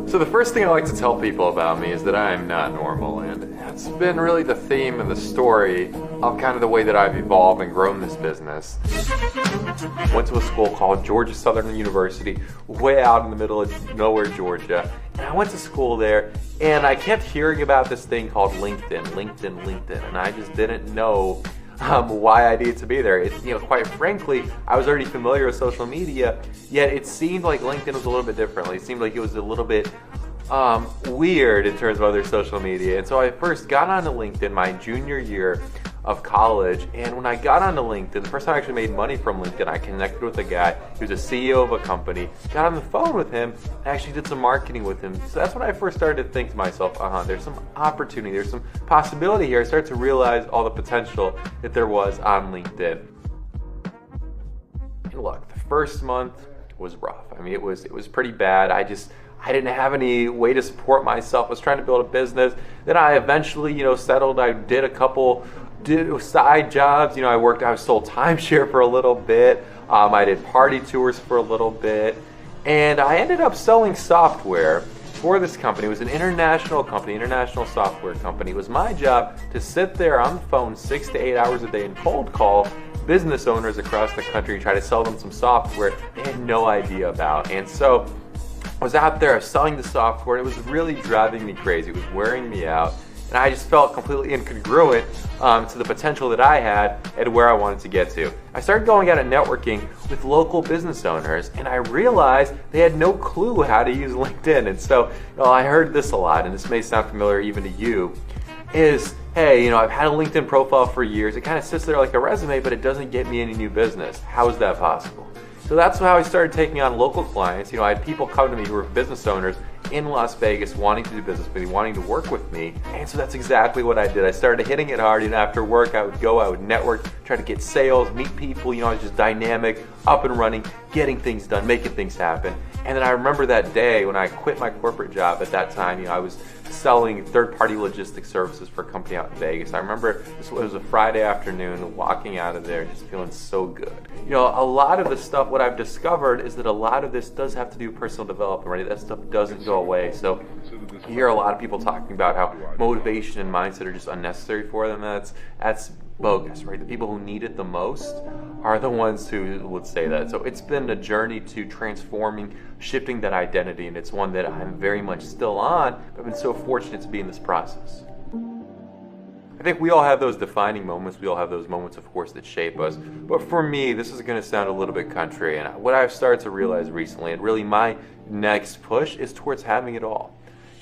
So the first thing I like to tell people about me is that I am not normal, and it's been really the theme and the story of kind of the way that I've evolved and grown this business. Went to a school called Georgia Southern University, way out in the middle of nowhere, Georgia. And I went to school there, and I kept hearing about this thing called LinkedIn, and I just didn't know why I needed to be there. Quite frankly, I was already familiar with social media, yet it seemed like LinkedIn was a little bit different. It seemed like it was a little bit weird in terms of other social media. And so I first got onto LinkedIn my junior year of college, and when I got onto LinkedIn, the first time I actually made money from LinkedIn, I connected with a guy who's a CEO of a company, got on the phone with him, and actually did some marketing with him. So that's when I first started to think to myself, there's some opportunity, there's some possibility here. I started to realize all the potential that there was on LinkedIn. And look, the first month was rough. I mean, it was pretty bad. I didn't have any way to support myself. I was trying to build a business. Then I eventually, settled. I did a couple side jobs. I was sold timeshare for a little bit. I did party tours for a little bit. And I ended up selling software for this company. It was an international company, international software company. It was my job to sit there on the phone 6 to 8 hours a day and cold call business owners across the country and try to sell them some software they had no idea about. And so I was out there selling the software, and it was really driving me crazy. It was wearing me out, and I just felt completely incongruent to the potential that I had and where I wanted to get to. I started going out and networking with local business owners, and I realized they had no clue how to use LinkedIn. And so I heard this a lot, and this may sound familiar even to you, is, hey, I've had a LinkedIn profile for years. It kind of sits there like a resume, but it doesn't get me any new business. How is that possible? So that's how I started taking on local clients. I had people come to me who were business owners in Las Vegas wanting to do business with me, wanting to work with me. And so that's exactly what I did. I started hitting it hard, and after work I would network, try to get sales, meet people. I was just dynamic, up and running, getting things done, making things happen. And then I remember that day when I quit my corporate job at that time. I was selling third-party logistics services for a company out in Vegas. I remember it was a Friday afternoon, walking out of there just feeling so good. A lot of the stuff, what I've discovered is that a lot of this does have to do with personal development, right? That stuff doesn't go away. So you hear a lot of people talking about how motivation and mindset are just unnecessary for them. That's bogus, right? The people who need it the most are the ones who would say that. So it's been a journey to transforming, shifting that identity, and it's one that I'm very much still on, but I've been so fortunate to be in this process. I think we all have those defining moments. We all have those moments, of course, that shape us. But for me, this is going to sound a little bit country, and what I've started to realize recently, and really my next push, is towards having it all.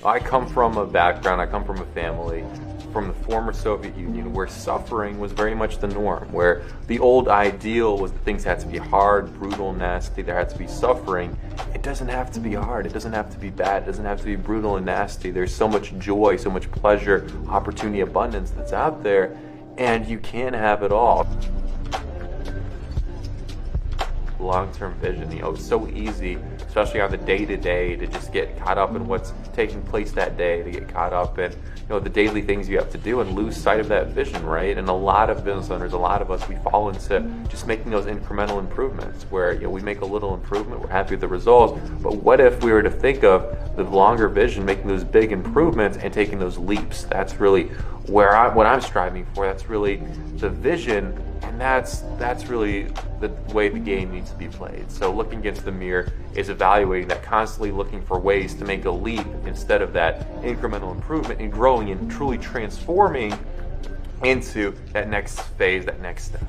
I come from a background, I come from a family from the former Soviet Union where suffering was very much the norm, where the old ideal was that things had to be hard, brutal, nasty, there had to be suffering. It doesn't have to be hard, it doesn't have to be bad, it doesn't have to be brutal and nasty. There's so much joy, so much pleasure, opportunity, abundance that's out there, and you can have it all. Long-term vision, it's so easy, especially on the day-to-day, to just get caught up in what's taking place that day, to get caught up in the daily things you have to do and lose sight of that vision, right? And a lot of business owners, a lot of us, we fall into just making those incremental improvements where we make a little improvement, we're happy with the results, but what if we were to think of the longer vision, making those big improvements and taking those leaps? That's really what I'm striving for. That's really the vision, and that's really the way the game needs to be played. So looking against the mirror is evaluating that, constantly looking for ways to make a leap instead of that incremental improvement, and growing and truly transforming into that next phase, that next step.